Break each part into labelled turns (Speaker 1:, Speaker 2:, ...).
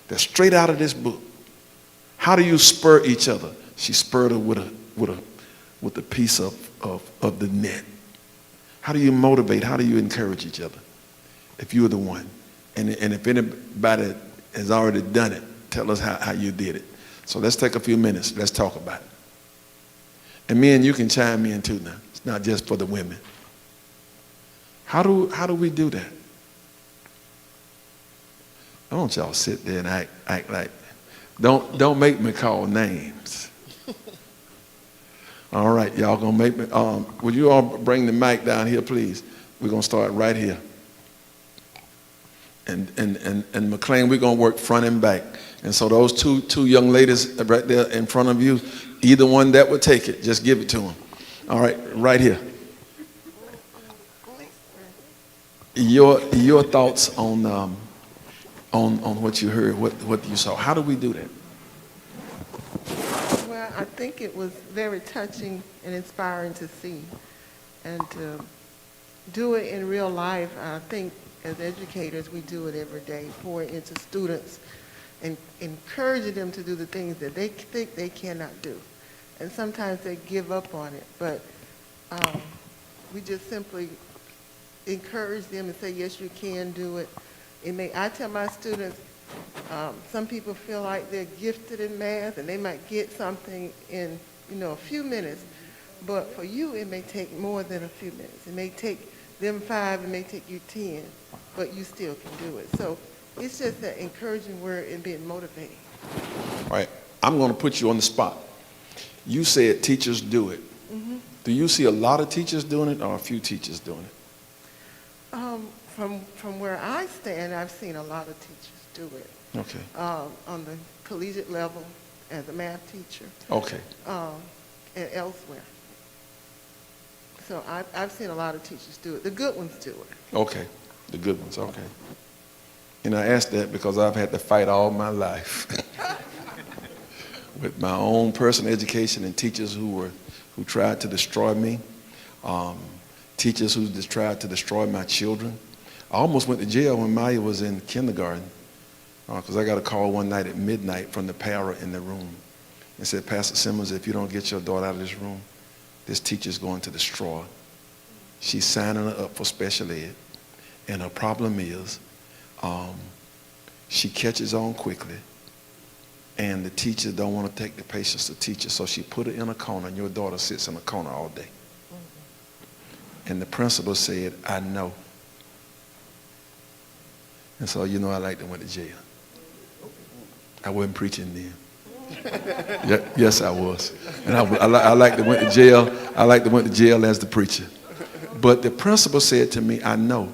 Speaker 1: That's straight out of this book. How do you spur each other? She spurred her with a piece of the net. How do you motivate? How do you encourage each other? If you're the one. And if anybody has already done it, tell us how you did it. So let's take a few minutes. Let's talk about it. And men, you can chime in too now. It's not just for the women. How do we do that? I don't y'all sit there and act like, don't make me call names. All right, y'all gonna make me, would you all bring the mic down here, please? We're gonna start right here. And McLean, we're gonna work front and back. And so those two young ladies right there in front of you, either one that would take it, just give it to them. All right, right here. Your thoughts on what you heard, what you saw. How do we do that?
Speaker 2: Well, I think it was very touching and inspiring to see and to do it in real life. I think as educators, we do it every day, pouring into students and encouraging them to do the things that they think they cannot do. And sometimes they give up on it, but we just simply encourage them and say, yes, you can do it. I tell my students, some people feel like they're gifted in math and they might get something in, a few minutes. But for you, it may take more than a few minutes. It may take them 5, it may take you 10, but you still can do it. So it's just that encouraging word and being motivated.
Speaker 1: All right, I'm going to put you on the spot. You said teachers do it. Mm-hmm. Do you see a lot of teachers doing it or a few teachers doing it?
Speaker 2: From where I stand, I've seen a lot of teachers do it.
Speaker 1: Okay.
Speaker 2: On the collegiate level as a math teacher.
Speaker 1: Okay.
Speaker 2: And elsewhere. So I've seen a lot of teachers do it. The good ones do it.
Speaker 1: Okay. The good ones. Okay. And I asked that because I've had to fight all my life with my own personal education and teachers who tried to destroy me. Teachers who just tried to destroy my children. I almost went to jail when Maya was in kindergarten because I got a call one night at midnight from the para in the room and said, Pastor Simmons, if you don't get your daughter out of this room, this teacher's going to destroy her. She's signing her up for special ed. And her problem is she catches on quickly and the teacher don't want to take the patience to teach her. So she put her in a corner and your daughter sits in a corner all day. And the principal said, I know. And so, I like to went to jail. I wasn't preaching then. Yes, I was. And I like to went to jail. I like to went to jail as the preacher. But the principal said to me, I know.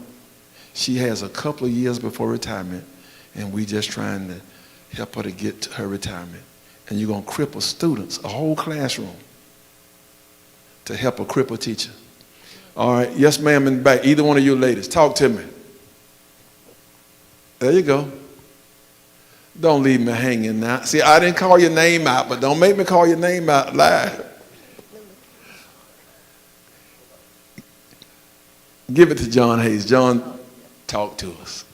Speaker 1: She has a couple of years before retirement, and we just trying to help her to get to her retirement. And you're going to cripple students, a whole classroom, to help a crippled teacher. All right, yes, ma'am, in the back. Either one of you ladies, talk to me. There you go. Don't leave me hanging now. See, I didn't call your name out, but don't make me call your name out live. Give it to John Hayes. John, talk to us.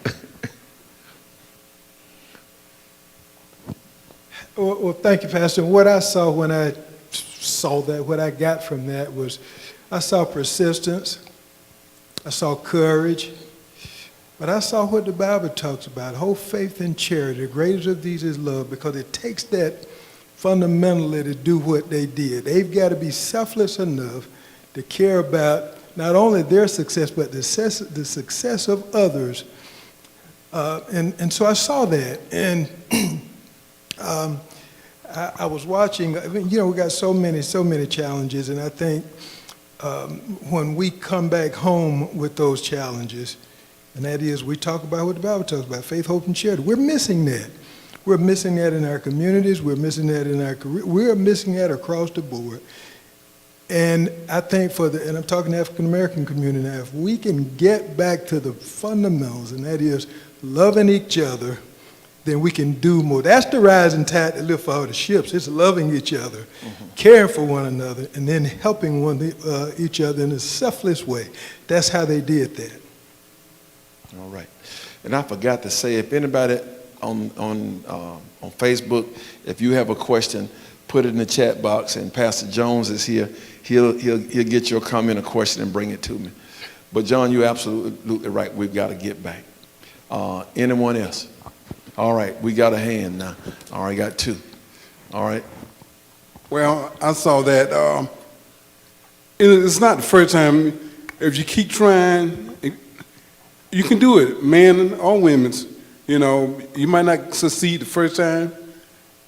Speaker 3: Well, thank you, Pastor. What I saw when I saw that, what I got from that was I saw persistence, I saw courage, but I saw what the Bible talks about, hope, faith, and charity. The greatest of these is love, because it takes that fundamentally to do what they did. They've got to be selfless enough to care about not only their success, but the success of others. And so I saw that. And I was watching, we got so many challenges, and I think when we come back home with those challenges, and that is we talk about what the Bible talks about, faith, hope, and charity. We're missing that. We're missing that in our communities. We're missing that in our career. We're missing that across the board. And I think and I'm talking to the African-American community now, if we can get back to the fundamentals, and that is loving each other, then we can do more. That's the rising tide that lifts all the ships. It's loving each other, caring for one another, and then helping each other in a selfless way. That's how they did that.
Speaker 1: All right. And I forgot to say, if anybody on Facebook. If you have a question, put it in the chat box, and Pastor Jones is here. He'll get your comment or question and bring it to me. But John, you're absolutely right. We've got to get back. Anyone else? All right, we got a hand now. All right, got two. All right.
Speaker 4: Well, I saw that. It's not the first time. If you keep trying, you can do it, men or women. You know, you might not succeed the first time,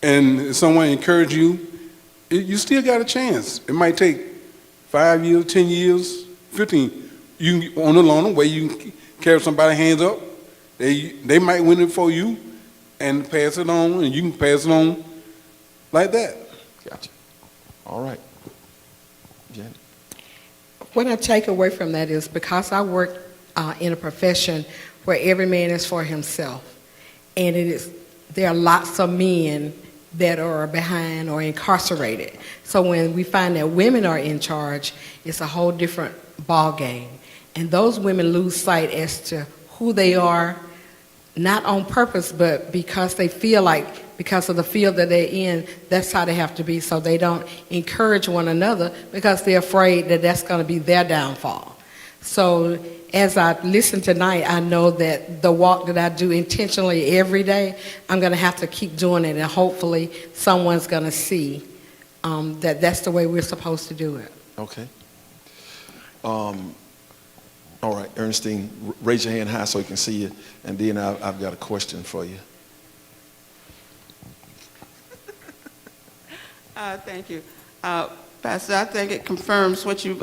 Speaker 4: and if someone encourage you, you still got a chance. It might take 5 years, 10 years, 15. Along the way, you can carry somebody's hands up. They might win it for you and pass it on, and you can pass it on like that.
Speaker 1: Gotcha. All right. Janet.
Speaker 5: What I take away from that is because I work in a profession where every man is for himself, and there are lots of men that are behind or incarcerated. So when we find that women are in charge, it's a whole different ball game. And those women lose sight as to who they are, not on purpose, but because they feel like, because of the field that they're in, that's how they have to be. So they don't encourage one another because they're afraid that that's going to be their downfall. So as I listen tonight, I know that the walk that I do intentionally every day, I'm going to have to keep doing it, and hopefully someone's going to see that that's the way we're supposed to do it.
Speaker 1: Okay. All right, Ernestine, raise your hand high so you can see you, and then I've got a question for you.
Speaker 6: Thank you. Pastor, I think it confirms what you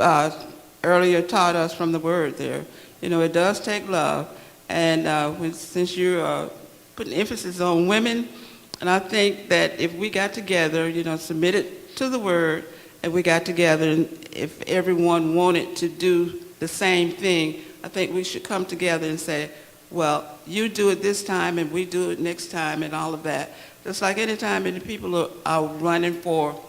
Speaker 6: earlier taught us from the word there. You know, it does take love. And since you're putting emphasis on women, and I think that if we got together, you know, submitted to the word, and we got together, and if everyone wanted to do the same thing, I think we should come together and say, well, you do it this time, and we do it next time, and all of that. Just like any time many people are running for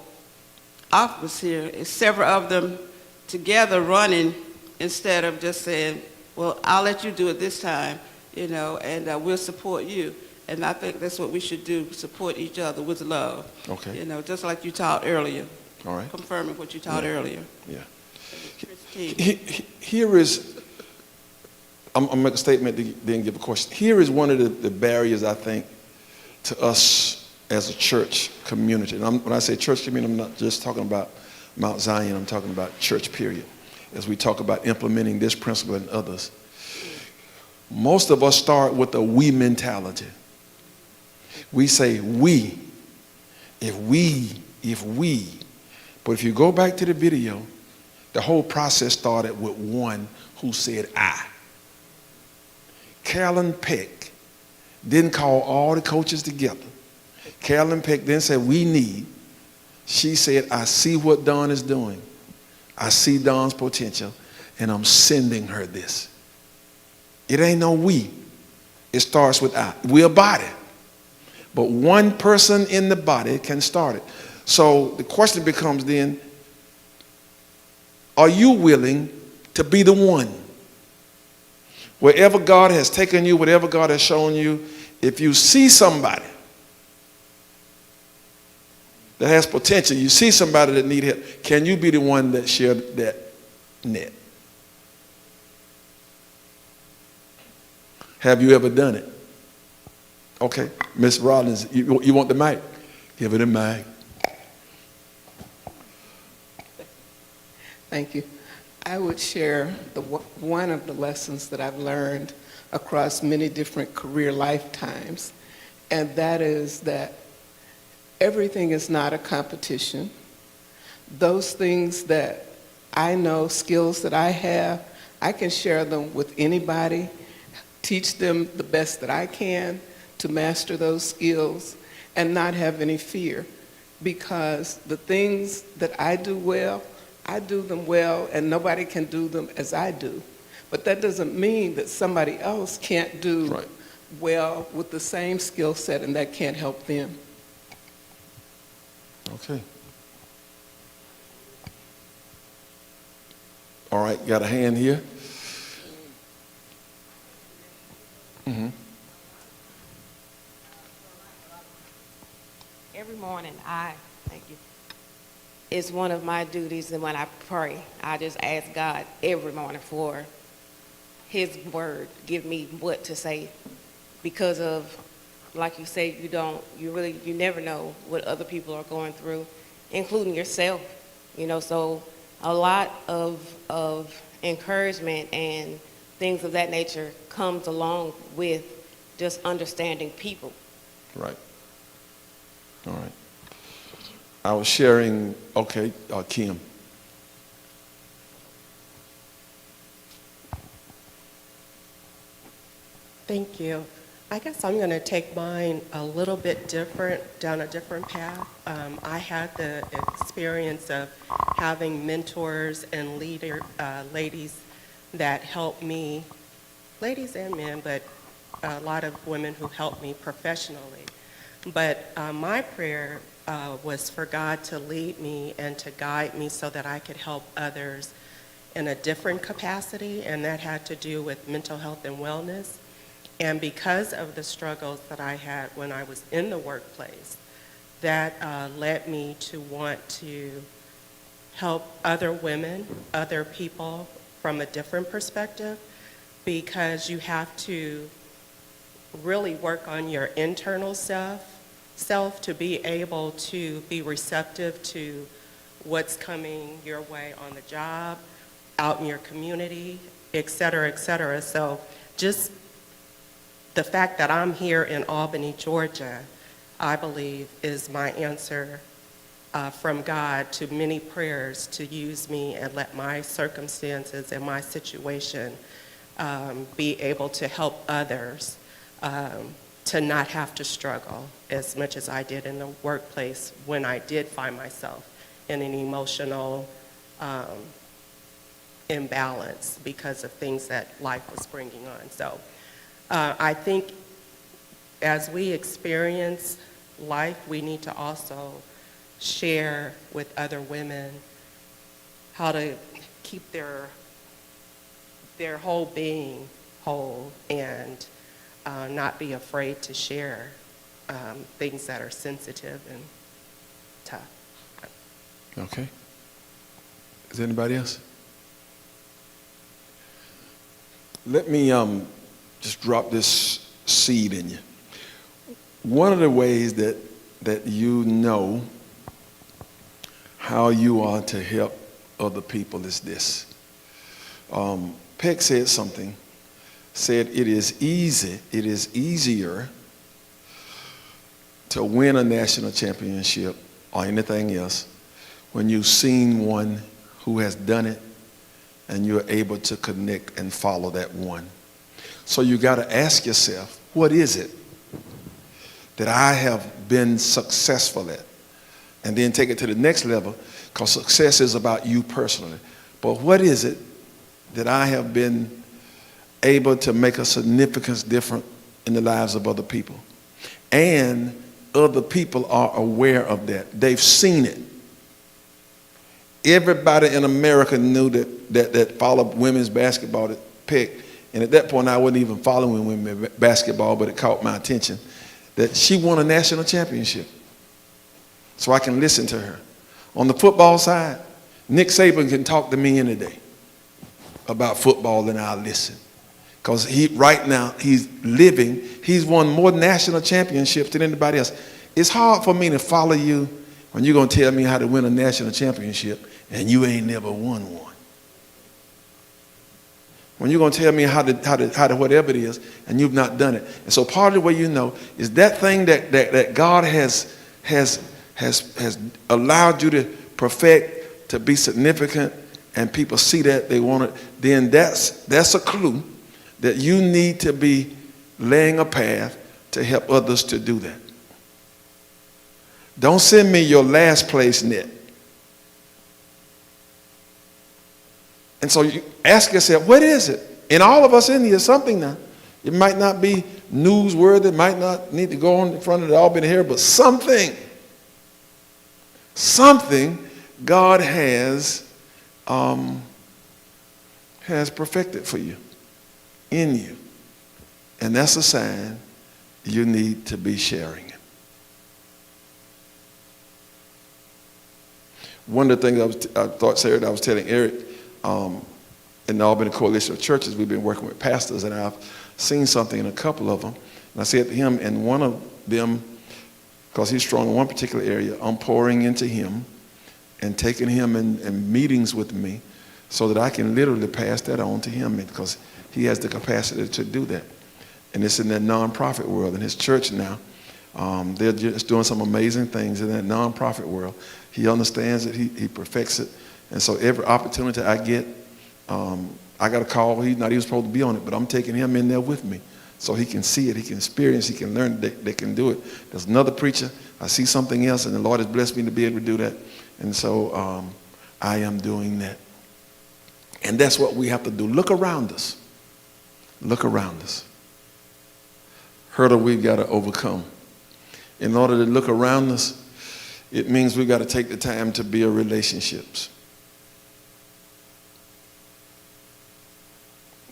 Speaker 6: office here, it's several of them together running instead of just saying, well, I'll let you do it this time, you know, and we'll support you. And I think that's what we should do, support each other with love.
Speaker 1: Okay.
Speaker 6: You know, just like you taught earlier.
Speaker 1: All right.
Speaker 6: Confirming what you taught earlier.
Speaker 1: Yeah. Here is, I'm going to make a statement, then give a question. Here is one of the barriers, I think, to us as a church community. And when I say church community, I'm not just talking about Mount Zion, I'm talking about church period. As we talk about implementing this principle and others. Most of us start with a we mentality. We say we, if we. But if you go back to the video, the whole process started with one who said I. Carolyn Peck didn't call all the coaches together. Carolyn Peck then said, we need. She said, I see what Dawn is doing. I see Dawn's potential, and I'm sending her this. It ain't no we. It starts with I. We're a body. But one person in the body can start it. So the question becomes then, are you willing to be the one? Wherever God has taken you, whatever God has shown you, if you see somebody that has potential, you see somebody that needs help, can you be the one that shared that net? Have you ever done it? Okay, Miss Rollins, you want the mic? Give her the mic.
Speaker 7: Thank you. I would share one of the lessons that I've learned across many different career lifetimes, and that is that everything is not a competition. Those things that I know, skills that I have, I can share them with anybody, teach them the best that I can to master those skills and not have any fear, because the things that I do well, I do them well, and nobody can do them as I do. But that doesn't mean that somebody else can't do well with the same skill set, and that can't help them.
Speaker 1: Okay. All right, got a hand here.
Speaker 8: Every morning, thank you. It's one of my duties, and when I pray, I just ask God every morning for His word, give me what to say, because of, like you say, you never know what other people are going through, including yourself. So a lot of encouragement and things of that nature comes along with just understanding people.
Speaker 1: Right. All right. I was sharing, okay, Kim.
Speaker 9: Thank you. I guess I'm going to take mine a little bit different, down a different path. I had the experience of having mentors and ladies that helped me, ladies and men, but a lot of women who helped me professionally. But my prayer was for God to lead me and to guide me so that I could help others in a different capacity, and that had to do with mental health and wellness. And because of the struggles that I had when I was in the workplace, that led me to want to help other women, other people from a different perspective, because you have to really work on your internal self to be able to be receptive to what's coming your way on the job, out in your community, et cetera, et cetera. So just the fact that I'm here in Albany, Georgia, I believe is my answer from God to many prayers to use me and let my circumstances and my situation be able to help others to not have to struggle as much as I did in the workplace when I did find myself in an emotional imbalance because of things that life was bringing on. So I think as we experience life, we need to also share with other women how to keep their whole being whole and not be afraid to share things that are sensitive and tough.
Speaker 1: Okay. Is there anybody else? Let me just drop this seed in you. One of the ways that you know how you are to help other people is this. Peck said something, said it is easier to win a national championship or anything else when you've seen one who has done it and you're able to connect and follow that one. So you got to ask yourself, what is it that I have been successful at? And then take it to the next level, because success is about you personally. But what is it that I have been able to make a significant difference in the lives of other people? And other people are aware of that. They've seen it. Everybody in America knew that followed women's basketball at Peck. And at that point, I wasn't even following women's basketball, but it caught my attention that she won a national championship. So I can listen to her. On the football side, Nick Saban can talk to me any day about football and I'll listen. Because right now, he's won more national championships than anybody else. It's hard for me to follow you when you're going to tell me how to win a national championship and you ain't never won one. When you're going to tell me how to whatever it is and you've not done it. And so part of the way you know is that thing that God has allowed you to perfect, to be significant, and people see that they want it, then that's a clue that you need to be laying a path to help others to do that. Don't send me your last place net. And so you ask yourself, what is it? And all of us in here, something now. It might not be newsworthy, it might not need to go on in front of the Albany Herald, but something God has perfected for you, in you. And that's a sign you need to be sharing it. one of the things I thought, Sarah, I was telling Eric, in the Albany Coalition of Churches, we've been working with pastors, and I've seen something in a couple of them. And I said to him, in one of them, because he's strong in one particular area, I'm pouring into him and taking him in meetings with me so that I can literally pass that on to him, because he has the capacity to do that. And it's in that nonprofit world. In his church now, they're just doing some amazing things in that nonprofit world. He understands it. He perfects it. And so every opportunity I get, I got a call. He's not even supposed to be on it, but I'm taking him in there with me so he can see it, he can experience, he can learn, they can do it. There's another preacher. I see something else, and the Lord has blessed me to be able to do that. And so I am doing that. And that's what we have to do. Look around us. Look around us. Hurdle we've got to overcome. In order to look around us, it means we've got to take the time to build relationships.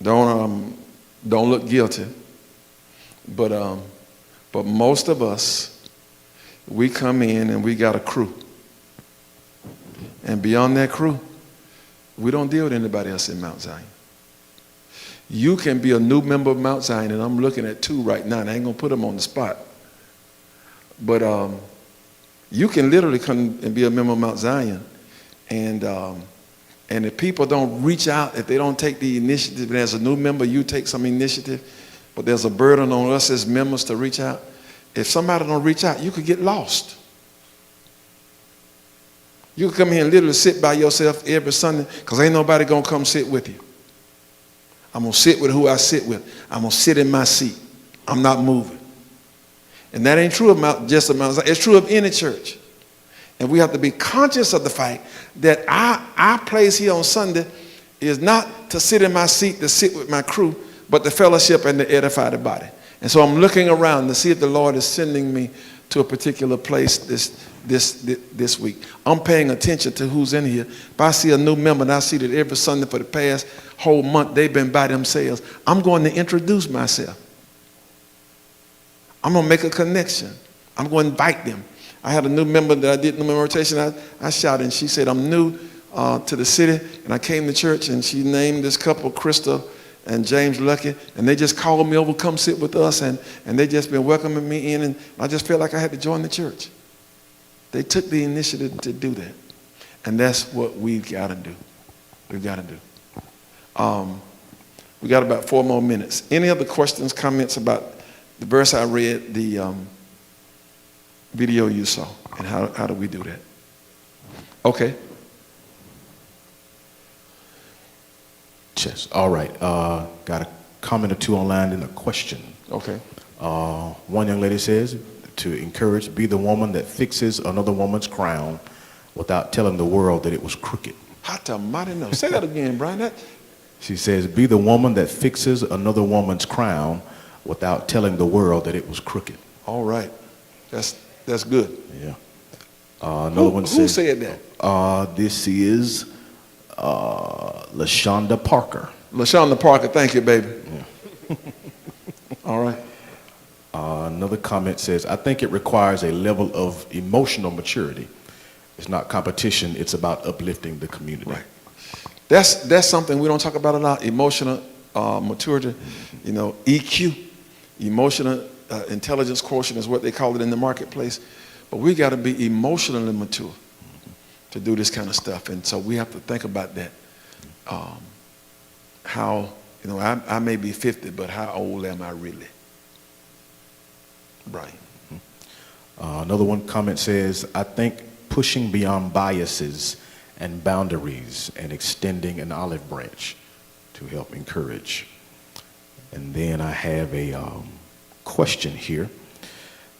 Speaker 1: Don't look guilty, but most of us, we come in and we got a crew. And beyond that crew, we don't deal with anybody else in Mount Zion. You can be a new member of Mount Zion, and I'm looking at 2 right now, and I ain't going to put them on the spot. But you can literally come and be a member of Mount Zion, and if people don't reach out, if they don't take the initiative, and as a new member, you take some initiative, but there's a burden on us as members to reach out. If somebody don't reach out, you could get lost. You can come here and literally sit by yourself every Sunday, because ain't nobody going to come sit with you. I'm going to sit with who I sit with. I'm going to sit in my seat. I'm not moving. And that ain't true of just of Mount Zion. It's true of any church. And we have to be conscious of the fact that our place here on Sunday is not to sit in my seat, to sit with my crew, but to fellowship and to edify the body. And so I'm looking around to see if the Lord is sending me to a particular place this week. I'm paying attention to who's in here. If I see a new member and I see that every Sunday for the past whole month they've been by themselves, I'm going to introduce myself. I'm going to make a connection. I'm going to invite them. I had a new member that I did the rotation. I shouted, and she said, I'm new to the city, and I came to church, and she named this couple, Crystal and James Lucky, and they just called me over, come sit with us, and they just been welcoming me in, and I just felt like I had to join the church. They took the initiative to do that, and that's what we've got to do. We've got to do. We got about 4 more minutes. Any other questions, comments about the verse I read, the video you saw, and how do we do that? Okay.
Speaker 10: Yes. All right. Got a comment or 2 online and a question.
Speaker 1: Okay.
Speaker 10: One young lady says, to encourage, be the woman that fixes another woman's crown without telling the world that it was crooked.
Speaker 1: Hot mighty no. Say that again, Brian.
Speaker 10: She says, be the woman that fixes another woman's crown without telling the world that it was crooked.
Speaker 1: All right. That's good.
Speaker 10: Yeah. Another one says,
Speaker 1: who said that?
Speaker 10: This is LaShonda Parker.
Speaker 1: LaShonda Parker, thank you, baby.
Speaker 10: Yeah.
Speaker 1: All right.
Speaker 10: Another comment says, I think it requires a level of emotional maturity. It's not competition, it's about uplifting the community.
Speaker 1: Right. That's something we don't talk about a lot, emotional maturity, EQ, emotional intelligence quotient is what they call it in the marketplace. But we got to be emotionally mature to do this kind of stuff. And so we have to think about that. How, I may be 50, but how old am I really? Brian.
Speaker 10: Another one comment says, I think pushing beyond biases and boundaries and extending an olive branch to help encourage. And then I have a question here. It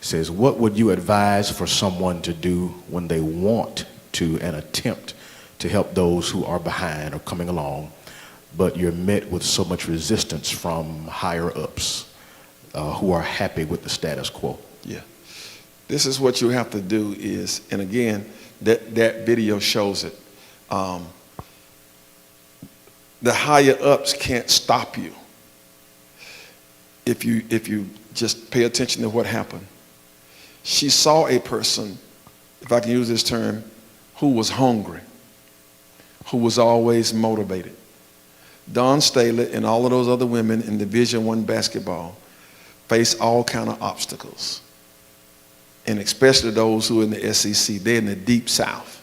Speaker 10: says, what would you advise for someone to do when they want to and attempt to help those who are behind or coming along, but you're met with so much resistance from higher ups who are happy with the status quo?
Speaker 1: Yeah. This is what you have to do is, and again, that video shows it. The higher ups can't stop you if you just pay attention to what happened. She saw a person, if I can use this term, who was hungry, who was always motivated. Dawn Staley and all of those other women in Division I basketball face all kind of obstacles, and especially those who are in the SEC. They're in the deep South,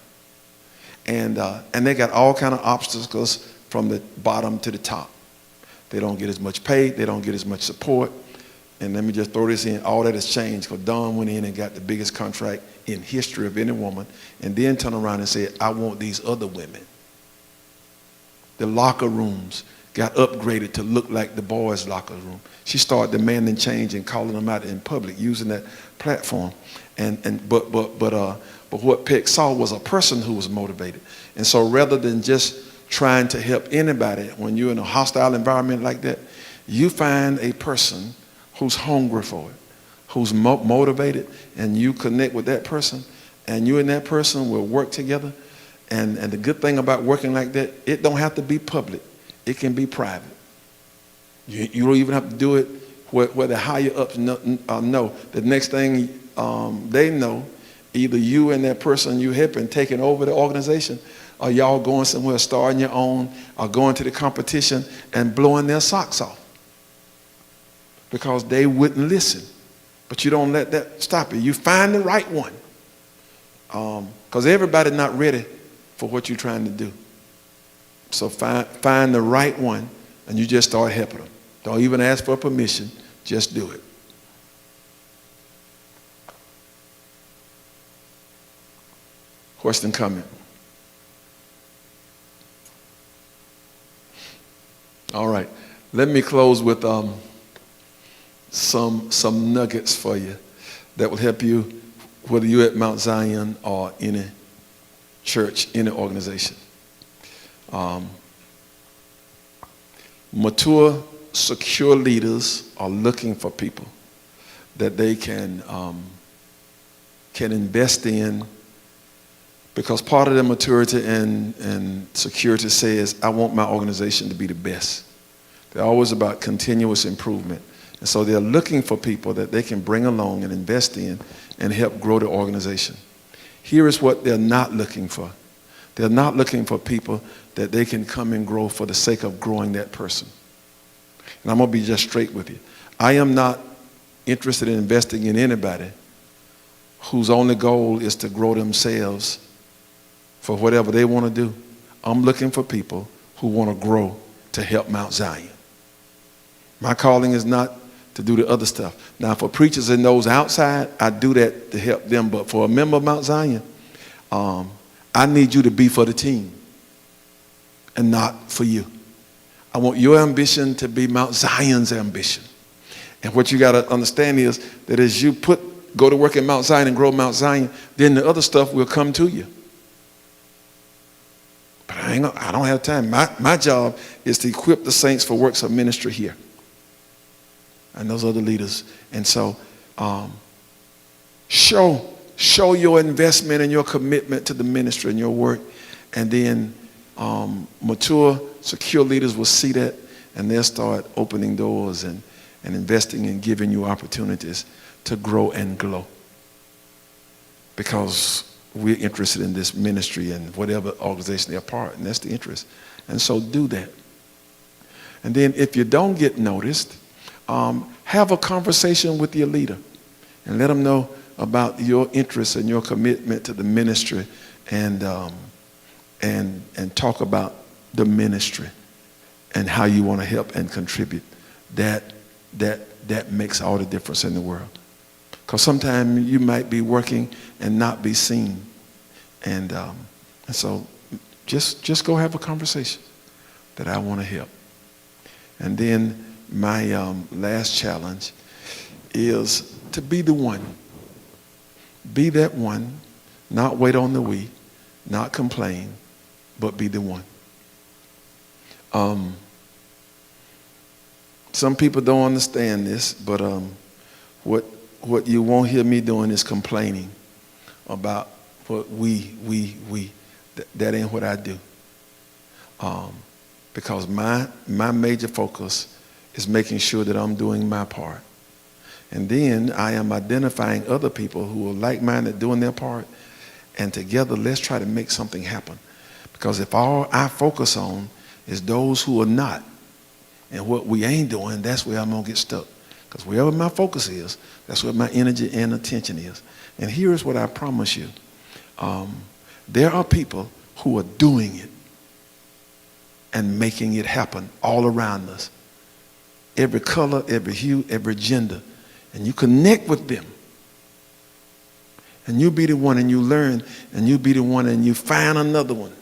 Speaker 1: and they got all kind of obstacles from the bottom to the top. They don't get as much pay. They don't get as much support. And let me just throw this in. All that has changed because Dawn went in and got the biggest contract in history of any woman, and then turned around and said, I want these other women. The locker rooms got upgraded to look like the boys' locker room. She started demanding change and calling them out in public using that platform. But what Peck saw was a person who was motivated. And so rather than just trying to help anybody, when you're in a hostile environment like that, you find a person who's hungry for it, who's motivated, and you connect with that person, and you and that person will work together. And the good thing about working like that, it don't have to be public. It can be private. You don't even have to do it where the higher ups know. The next thing they know, either you and that person you helping taking over the organization, or y'all going somewhere, starting your own, or going to the competition and blowing their socks off because they wouldn't listen. But you don't let that stop you. You find the right one, because everybody's not ready for what you're trying to do. So find the right one, and you just start helping them. Don't even ask for permission. Just do it. Question, comment? All right. Let me close with some nuggets for you that will help you, whether you're at Mount Zion or any church, any organization. Mature, secure leaders are looking for people that they can invest in, because part of their maturity and security says, I want my organization to be the best. They're always about continuous improvement. And so they're looking for people that they can bring along and invest in and help grow the organization. Here is what they're not looking for. They're not looking for people that they can come and grow for the sake of growing that person. And I'm going to be just straight with you. I am not interested in investing in anybody whose only goal is to grow themselves for whatever they want to do. I'm looking for people who want to grow to help Mount Zion. My calling is not to do the other stuff. Now, for preachers and those outside, I do that to help them. But for a member of Mount Zion, I need you to be for the team and not for you. I want your ambition to be Mount Zion's ambition. And what you got to understand is that as you go to work at Mount Zion and grow Mount Zion, then the other stuff will come to you. But I don't have time. My job is to equip the saints for works of ministry here. And those other leaders. And so show your investment and your commitment to the ministry and your work. And then mature, secure leaders will see that, and they'll start opening doors and investing and giving you opportunities to grow and glow. Because we're interested in this ministry and whatever organization they're a part, and that's the interest. And so do that. And then if you don't get noticed, have a conversation with your leader and let them know about your interest and your commitment to the ministry, and talk about the ministry and how you want to help and contribute. That makes all the difference in the world. Because sometimes you might be working and not be seen. And so just go have a conversation that I want to help. And then my last challenge is to be the one. Be that one, not wait on the we, not complain, but be the one. Some people don't understand this, but what you won't hear me doing is complaining about what we. That ain't what I do. Because my major focus is making sure that I'm doing my part. And then I am identifying other people who are like-minded doing their part, And together, let's try to make something happen. Because if all I focus on is those who are not, and what we ain't doing, that's where I'm going to get stuck. Because wherever my focus is, that's where my energy and attention is. And here is what I promise you. There are people who are doing it and making it happen all around us. Every color, every hue, every gender. And you connect with them. And you be the one and you learn, and you be the one and you find another one.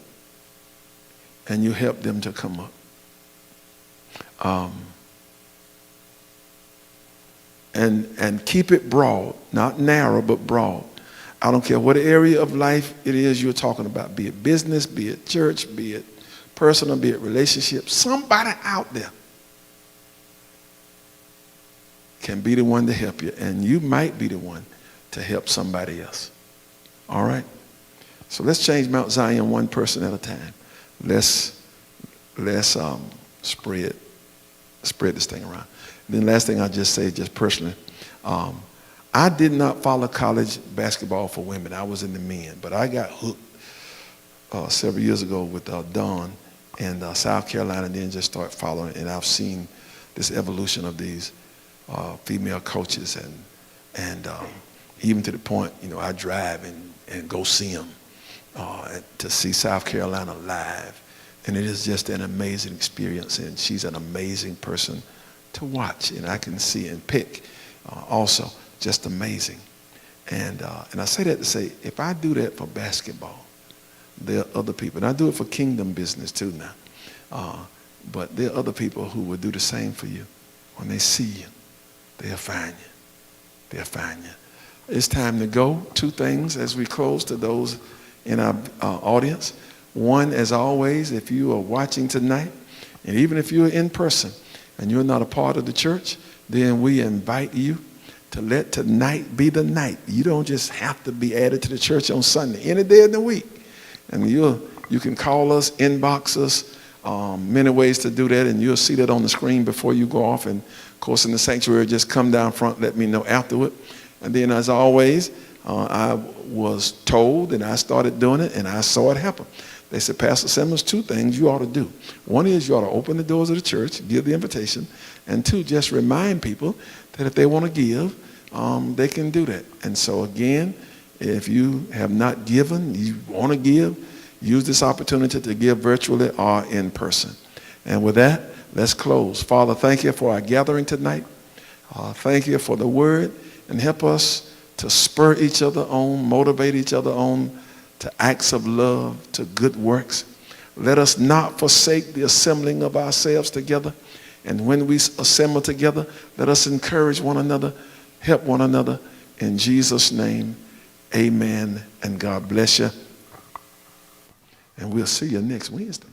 Speaker 1: And you help them to come up. And keep it broad, not narrow, but broad. I don't care what area of life it is you're talking about, be it business, be it church, be it personal, be it relationship. Somebody out there can be the one to help you, and you might be the one to help somebody else. All right? So let's change Mount Zion one person at a time. Let's spread this thing around. Then last thing I'll just say, just personally, I did not follow college basketball for women. I was in the men, but I got hooked several years ago with Dawn in South Carolina, and then just start following. And I've seen this evolution of these female coaches, and even to the point, I drive and go see them to see South Carolina live. And it is just an amazing experience, and she's an amazing person to watch, and I can see and pick also. Just amazing. And I say that to say, if I do that for basketball, there are other people, and I do it for kingdom business too now, but there are other people who will do the same for you. When they see you, they'll find you. They'll find you. It's time to go. Two things as we close to those in our audience. One, as always, if you are watching tonight, and even if you're in person and you're not a part of the church, then we invite you to let tonight be the night. You don't just have to be added to the church on Sunday, any day of the week. And you can call us, inbox us, many ways to do that, and you'll see that on the screen before you go off. And of course, in the sanctuary, just come down front, let me know afterward. And then, as always, I was told, and I started doing it, and I saw it happen. They said, Pastor Simmons, two things you ought to do. One is you ought to open the doors of the church, give the invitation. And two, just remind people that if they want to give, they can do that. And so again, if you have not given, you want to give, use this opportunity to give virtually or in person. And with that, let's close. Father, thank you for our gathering tonight. Thank you for the word, and help us to spur each other on, motivate each other on to acts of love, to good works. Let us not forsake the assembling of ourselves together. And when we assemble together, let us encourage one another, help one another. In Jesus' name, amen, and God bless you. And we'll see you next Wednesday.